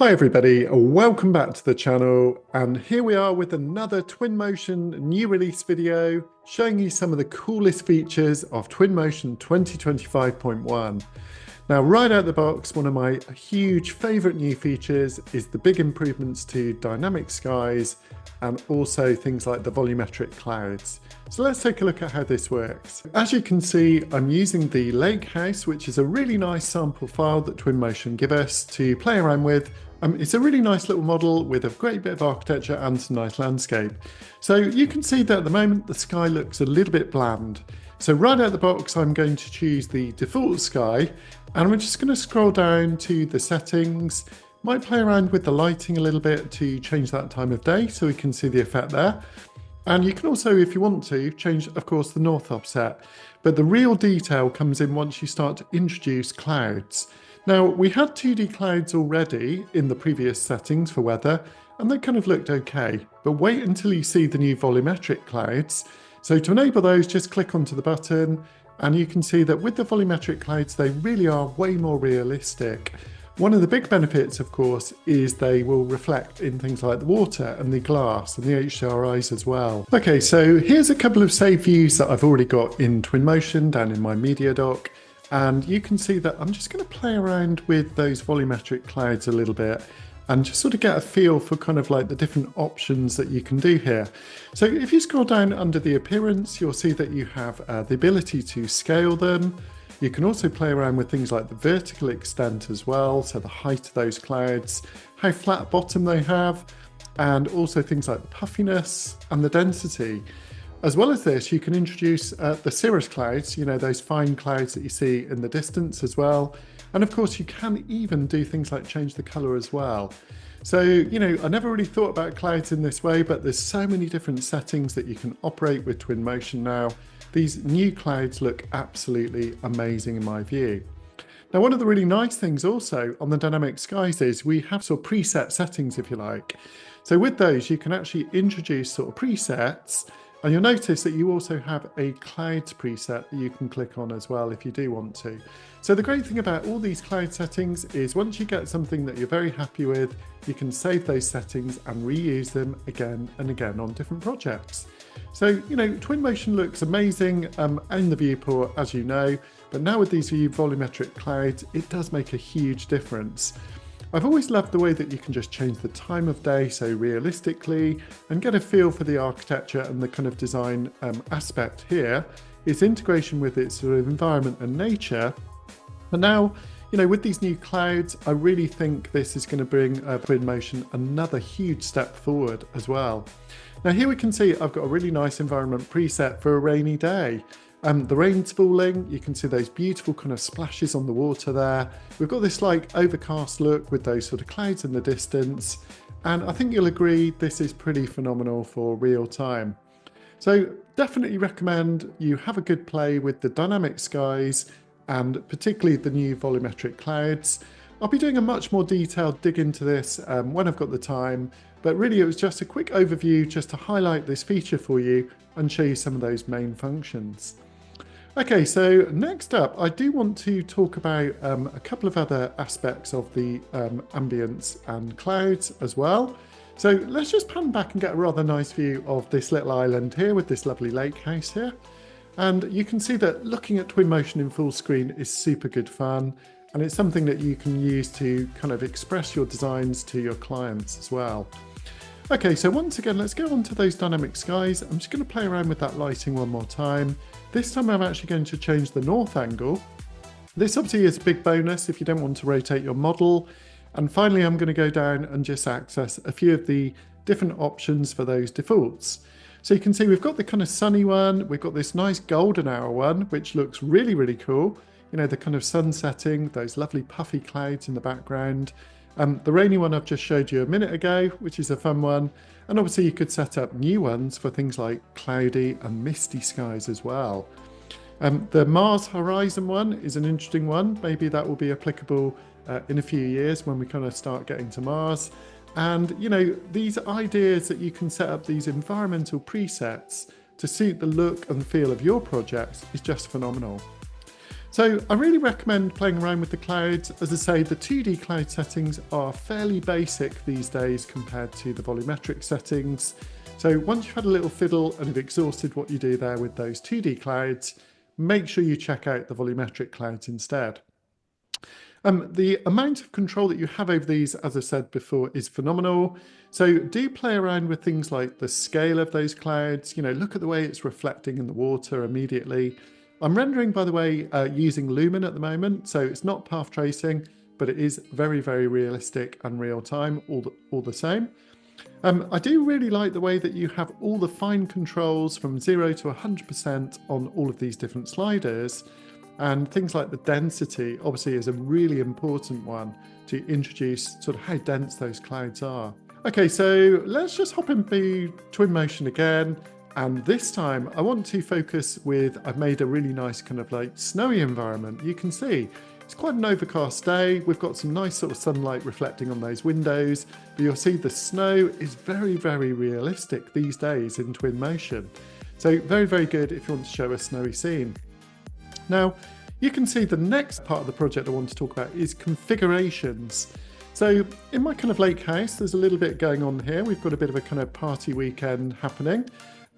Hi everybody, welcome back to the channel, and here we are with another Twinmotion new release video showing you some of the coolest features of Twinmotion 2025.1. Now right out the box, one of my huge favourite new features is the big improvements to dynamic skies and also things like the volumetric clouds. So let's take a look at how this works. As you can see, I'm using the lake house, which is a really nice sample file that Twinmotion give us to play around with. It's a really nice little model with a great bit of architecture and some nice landscape. So you can see that at the moment the sky looks a little bit bland. So right out the box, I'm going to choose the default sky, and I'm just going to scroll down to the settings. Might play around with the lighting a little bit to change that time of day so we can see the effect there. And you can also, if you want to, change, of course, the north offset. But the real detail comes in once you start to introduce clouds. Now, we had 2D clouds already in the previous settings for weather, and they kind of looked okay. But wait until you see the new volumetric clouds. So to enable those, just click onto the button, and you can see that with the volumetric clouds, they really are way more realistic. One of the big benefits, of course, is they will reflect in things like the water and the glass and the HDRIs as well. Okay, so here's a couple of saved views that I've already got in Twinmotion down in my media dock. And you can see that I'm just going to play around with those volumetric clouds a little bit and just sort of get a feel for kind of like the different options that you can do here. So if you scroll down under the appearance, you'll see that you have the ability to scale them. You can also play around with things like the vertical extent as well, so the height of those clouds, how flat bottom they have, and also things like the puffiness and the density. As well as this, you can introduce the cirrus clouds, you know, those fine clouds that you see in the distance as well. And of course, you can even do things like change the color as well. So, you know, I never really thought about clouds in this way, but there's so many different settings that you can operate with Twinmotion now. These new clouds look absolutely amazing in my view. Now, one of the really nice things also on the dynamic skies is we have sort of preset settings, if you like. So with those, you can actually introduce sort of presets. And you'll notice that you also have a clouds preset that you can click on as well if you do want to. So the great thing about all these cloud settings is once you get something that you're very happy with, you can save those settings and reuse them again and again on different projects. So, you know, Twinmotion looks amazing in the viewport, as you know, but now with these new volumetric clouds, it does make a huge difference. I've always loved the way that you can just change the time of day so realistically and get a feel for the architecture and the kind of design aspect here. Its integration with its sort of environment and nature. But now, you know, with these new clouds, I really think this is going to bring Twinmotion another huge step forward as well. Now here we can see I've got a really nice environment preset for a rainy day. The rain's falling, you can see those beautiful kind of splashes on the water there. We've got this like overcast look with those sort of clouds in the distance. And I think you'll agree this is pretty phenomenal for real time. So definitely recommend you have a good play with the dynamic skies and particularly the new volumetric clouds. I'll be doing a much more detailed dig into this when I've got the time, but really it was just a quick overview just to highlight this feature for you and show you some of those main functions. Okay, so next up, I do want to talk about a couple of other aspects of the ambience and clouds as well. So let's just pan back and get a rather nice view of this little island here with this lovely lake house here. And you can see that looking at Twinmotion in full screen is super good fun. And it's something that you can use to kind of express your designs to your clients as well. Okay, so once again, let's go on to those dynamic skies. I'm just going to play around with that lighting one more time. This time I'm actually going to change the north angle. This obviously is a big bonus if you don't want to rotate your model. And finally, I'm going to go down and just access a few of the different options for those defaults. So you can see we've got the kind of sunny one. We've got this nice golden hour one, which looks really, really cool. You know, the kind of sun setting, those lovely puffy clouds in the background. The rainy one I've just showed you a minute ago, which is a fun one. And obviously you could set up new ones for things like cloudy and misty skies as well. The Mars Horizon one is an interesting one. Maybe that will be applicable in a few years when we kind of start getting to Mars. And, you know, these ideas that you can set up these environmental presets to suit the look and feel of your projects is just phenomenal. So I really recommend playing around with the clouds. As I say, the 2D cloud settings are fairly basic these days compared to the volumetric settings. So once you've had a little fiddle and have exhausted what you do there with those 2D clouds, make sure you check out the volumetric clouds instead. The amount of control that you have over these, as I said before, is phenomenal. So do play around with things like the scale of those clouds. Look at the way it's reflecting in the water immediately. I'm rendering, by the way, using Lumen at the moment, so it's not path tracing, but it is very, very realistic and real time all the same. I do really like the way that you have all the fine controls from 0 to 100% on all of these different sliders. And things like the density obviously is a really important one to introduce sort of how dense those clouds are. Okay, so let's just hop into Twinmotion again. And this time I want to focus with, I've made a really nice kind of like snowy environment. You can see it's quite an overcast day. We've got some nice sort of sunlight reflecting on those windows, but you'll see the snow is very, very realistic these days in Twinmotion. So very, very good if you want to show a snowy scene. Now, you can see the next part of the project I want to talk about is configurations. So in my kind of lake house, there's a little bit going on here. We've got a bit of a kind of party weekend happening.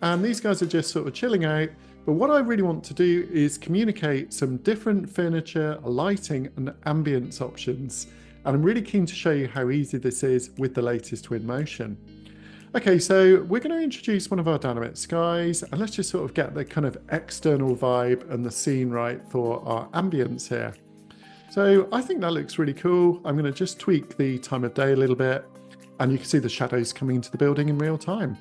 And these guys are just sort of chilling out. But what I really want to do is communicate some different furniture, lighting and ambience options. And I'm really keen to show you how easy this is with the latest Twinmotion. Okay, so we're going to introduce one of our dynamic skies, and let's just sort of get the kind of external vibe and the scene right for our ambience here. So I think that looks really cool. I'm going to just tweak the time of day a little bit, and you can see the shadows coming into the building in real time.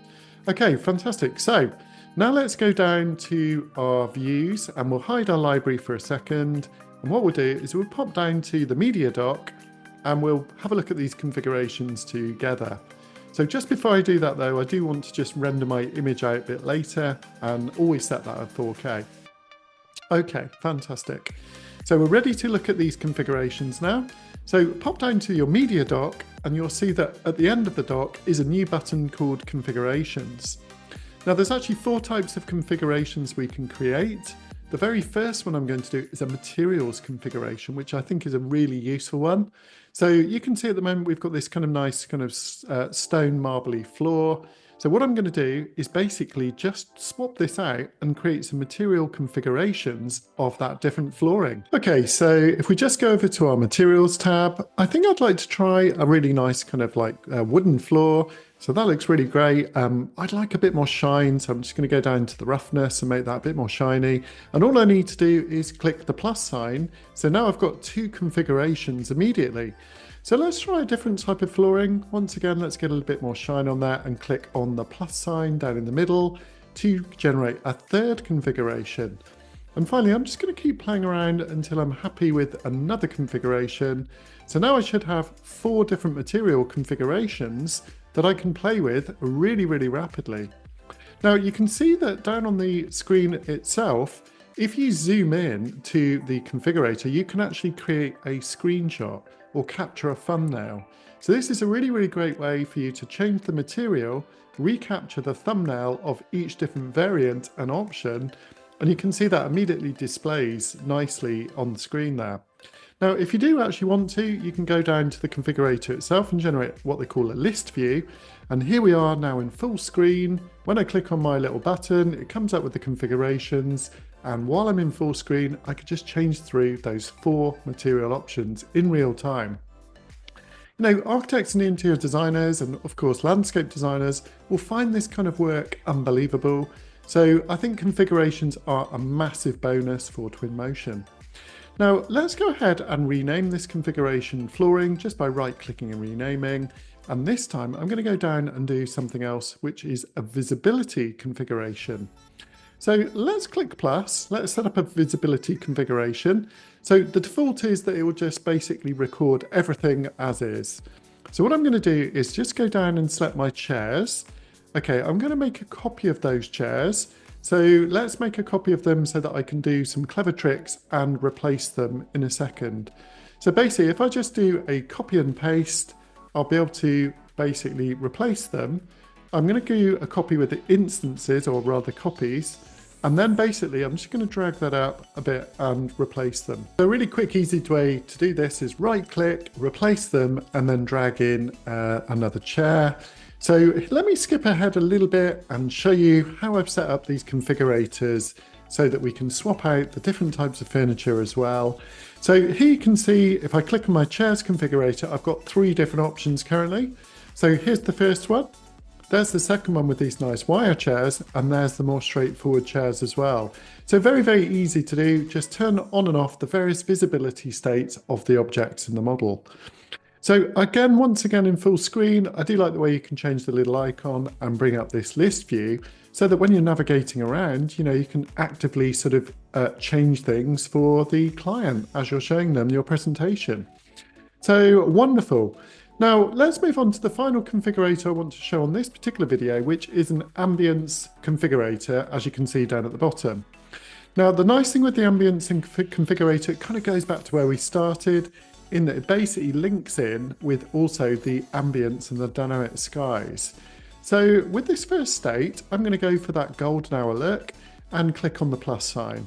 Okay, fantastic. So now let's go down to our views and we'll hide our library for a second. And what we'll do is we'll pop down to the media dock and we'll have a look at these configurations together. So just before I do that though, I do want to just render my image out a bit later and always set that at 4K. Okay, fantastic. So we're ready to look at these configurations now. So pop down to your media dock and you'll see that at the end of the dock is a new button called configurations. Now there's actually 4 types of configurations we can create. The very first one I'm going to do is a materials configuration, which I think is a really useful one. So you can see at the moment we've got this kind of nice kind of stone marbly floor. So what I'm going to do is basically just swap this out and create some material configurations of that different flooring. Okay, so if we just go over to our materials tab, I think I'd like to try a really nice kind of like wooden floor. So that looks really great. I'd like a bit more shine, so I'm just going to go down to the roughness and make that a bit more shiny. And all I need to do is click the plus sign. So now I've got 2 configurations immediately. So let's try a different type of flooring. Once again, let's get a little bit more shine on that and click on the plus sign down in the middle to generate a 3rd configuration. And finally, I'm just going to keep playing around until I'm happy with another configuration. So now I should have 4 different material configurations that I can play with really, really rapidly. Now you can see that down on the screen itself, if you zoom in to the configurator, you can actually create a screenshot or capture a thumbnail. So this is a really, really great way for you to change the material, recapture the thumbnail of each different variant and option, and you can see that immediately displays nicely on the screen there. Now, if you do actually want to, you can go down to the configurator itself and generate what they call a list view. And here we are now in full screen. When I click on my little button, it comes up with the configurations. And while I'm in full screen, I could just change through those 4 material options in real time. You know, architects and interior designers, and of course landscape designers, will find this kind of work unbelievable. So I think configurations are a massive bonus for Twinmotion. Now let's go ahead and rename this configuration flooring just by right-clicking and renaming. And this time I'm going to go down and do something else, which is a visibility configuration. So let's click plus, let's set up a visibility configuration. So the default is that it will just basically record everything as is. So what I'm going to do is just go down and select my chairs. Okay, I'm going to make a copy of those chairs. So let's make a copy of them so that I can do some clever tricks and replace them in a second. So basically, if I just do a copy and paste, I'll be able to basically replace them. I'm going to do a copy with the instances, or rather copies. And then basically I'm just going to drag that up a bit and replace them. So a really quick, easy way to do this is right click, replace them, and then drag in another chair. So let me skip ahead a little bit and show you how I've set up these configurators so that we can swap out the different types of furniture as well. So here you can see, if I click on my chairs configurator, I've got 3 different options currently. So here's the first one. There's the second one with these nice wire chairs, and there's the more straightforward chairs as well. So very, very easy to do. Just turn on and off the various visibility states of the objects in the model. So again, once again in full screen, I do like the way you can change the little icon and bring up this list view so that when you're navigating around, you can actively sort of change things for the client as you're showing them your presentation. So wonderful. Now let's move on to the final configurator I want to show on this particular video, which is an ambience configurator, as you can see down at the bottom. Now the nice thing with the ambience configurator, it kind of goes back to where we started, in that it basically links in with also the ambience and the dynamic skies. So with this first state, I'm going to go for that golden hour look and click on the plus sign.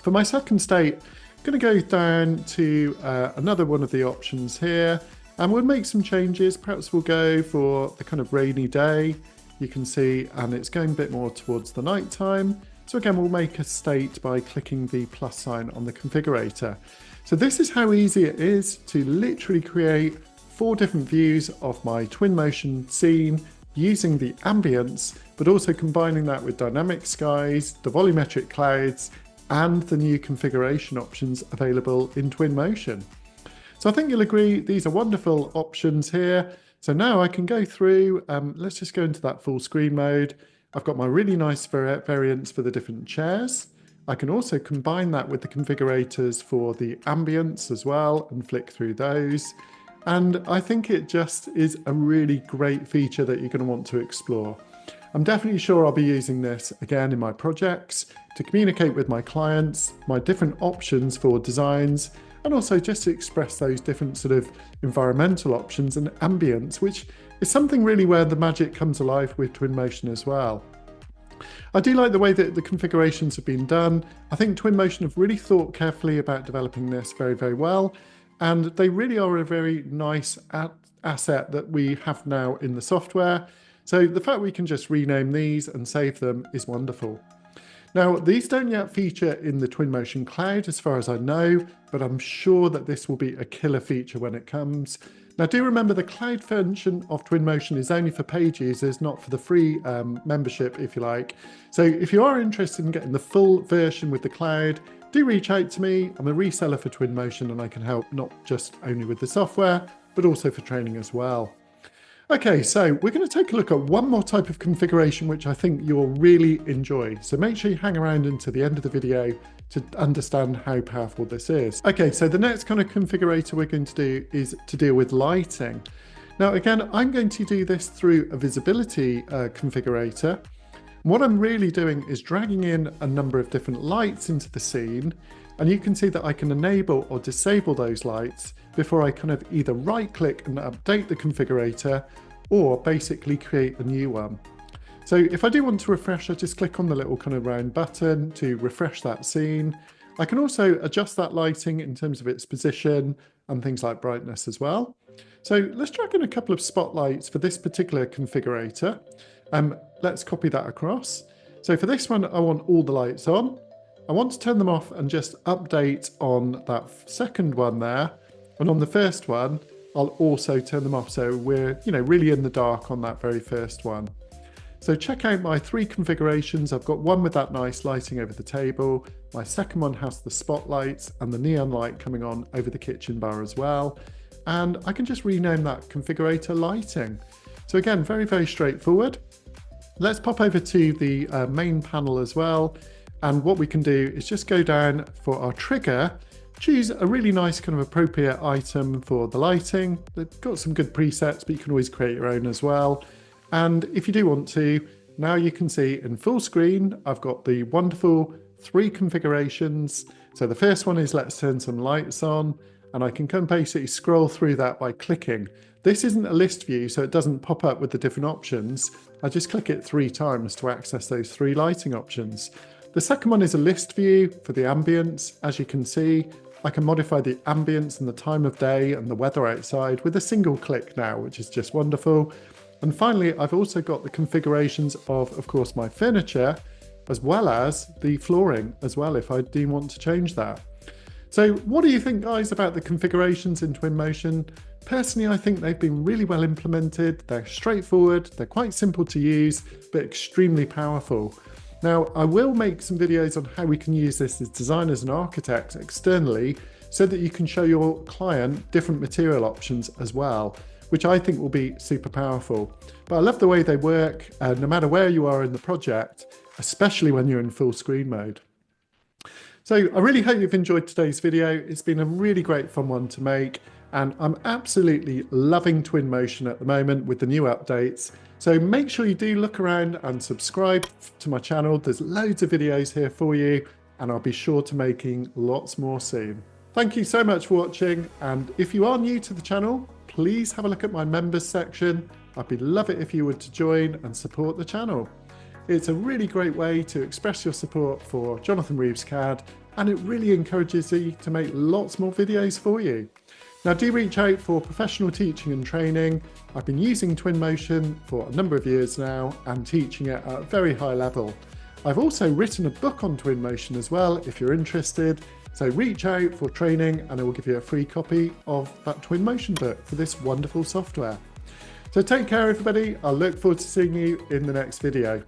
For my second state, I'm going to go down to another one of the options here. And we'll make some changes. Perhaps we'll go for the kind of rainy day, you can see, and it's going a bit more towards the night time. So again, we'll make a state by clicking the plus sign on the configurator. So this is how easy it is to literally create 4 different views of my Twinmotion scene using the ambience, but also combining that with dynamic skies, the volumetric clouds, and the new configuration options available in Twinmotion. So I think you'll agree these are wonderful options here. So now I can go through, let's just go into that full screen mode. I've got my really nice variants for the different chairs. I can also combine that with the configurators for the ambience as well and flick through those. And I think it just is a really great feature that you're going to want to explore. I'm definitely sure I'll be using this again in my projects to communicate with my clients, my different options for designs, and also just to express those different sort of environmental options and ambience, which is something really where the magic comes alive with Twinmotion as well. I do like the way that the configurations have been done. I think Twinmotion have really thought carefully about developing this very, very well, and they really are a very nice asset that we have now in the software. So the fact we can just rename these and save them is wonderful. Now, these don't yet feature in the Twinmotion Cloud as far as I know, but I'm sure that this will be a killer feature when it comes. Now, do remember the cloud version of Twinmotion is only for paid users, not for the free membership, if you like. So if you are interested in getting the full version with the cloud, do reach out to me. I'm a reseller for Twinmotion and I can help not just only with the software, but also for training as well. Okay, so we're going to take a look at one more type of configuration which I think you'll really enjoy. So make sure you hang around until the end of the video to understand how powerful this is. Okay, so the next kind of configurator we're going to do is to deal with lighting. Now again, I'm going to do this through a visibility configurator. What I'm really doing is dragging in a number of different lights into the scene, and you can see that I can enable or disable those lights before I kind of either right click and update the configurator or basically create a new one. So if I do want to refresh, I just click on the little kind of round button to refresh that scene. I can also adjust that lighting in terms of its position and things like brightness as well. So let's drag in a couple of spotlights for this particular configurator. Let's copy that across. So for this one, I want all the lights on. I want to turn them off and just update on that second one there. And on the first one, I'll also turn them off. So we're, really in the dark on that very first one. So check out my 3 configurations. I've got one with that nice lighting over the table. My second one has the spotlights and the neon light coming on over the kitchen bar as well. And I can just rename that configurator lighting. So again, very, very straightforward. Let's pop over to the main panel as well. And what we can do is just go down for our trigger, choose a really nice kind of appropriate item for the lighting. They've got some good presets, but you can always create your own as well. And if you do want to, now you can see in full screen, I've got the wonderful 3 configurations. So the first one is let's turn some lights on, and I can come basically scroll through that by clicking. This isn't a list view, so it doesn't pop up with the different options. I just click it 3 times to access those 3 lighting options. The second one is a list view for the ambience. As you can see, I can modify the ambience and the time of day and the weather outside with a single click now, which is just wonderful. And finally, I've also got the configurations of course, my furniture, as well as the flooring as well, if I do want to change that. So what do you think, guys, about the configurations in Twinmotion? Personally, I think they've been really well implemented. They're straightforward, they're quite simple to use, but extremely powerful. Now, I will make some videos on how we can use this as designers and architects externally so that you can show your client different material options as well, which I think will be super powerful. But I love the way they work, no matter where you are in the project, especially when you're in full screen mode. So I really hope you've enjoyed today's video. It's been a really great fun one to make, and I'm absolutely loving Twinmotion at the moment with the new updates. So make sure you do look around and subscribe to my channel. There's loads of videos here for you, and I'll be sure to making lots more soon. Thank you so much for watching, and if you are new to the channel, please have a look at my members section. I'd love it if you would to join and support the channel. It's a really great way to express your support for Jonathan Reeves CAD, and it really encourages me to make lots more videos for you. Now do reach out for professional teaching and training. I've been using Twinmotion for a number of years now and teaching it at a very high level. I've also written a book on Twinmotion as well if you're interested. So reach out for training and I will give you a free copy of that Twinmotion book for this wonderful software. So take care everybody. I'll look forward to seeing you in the next video.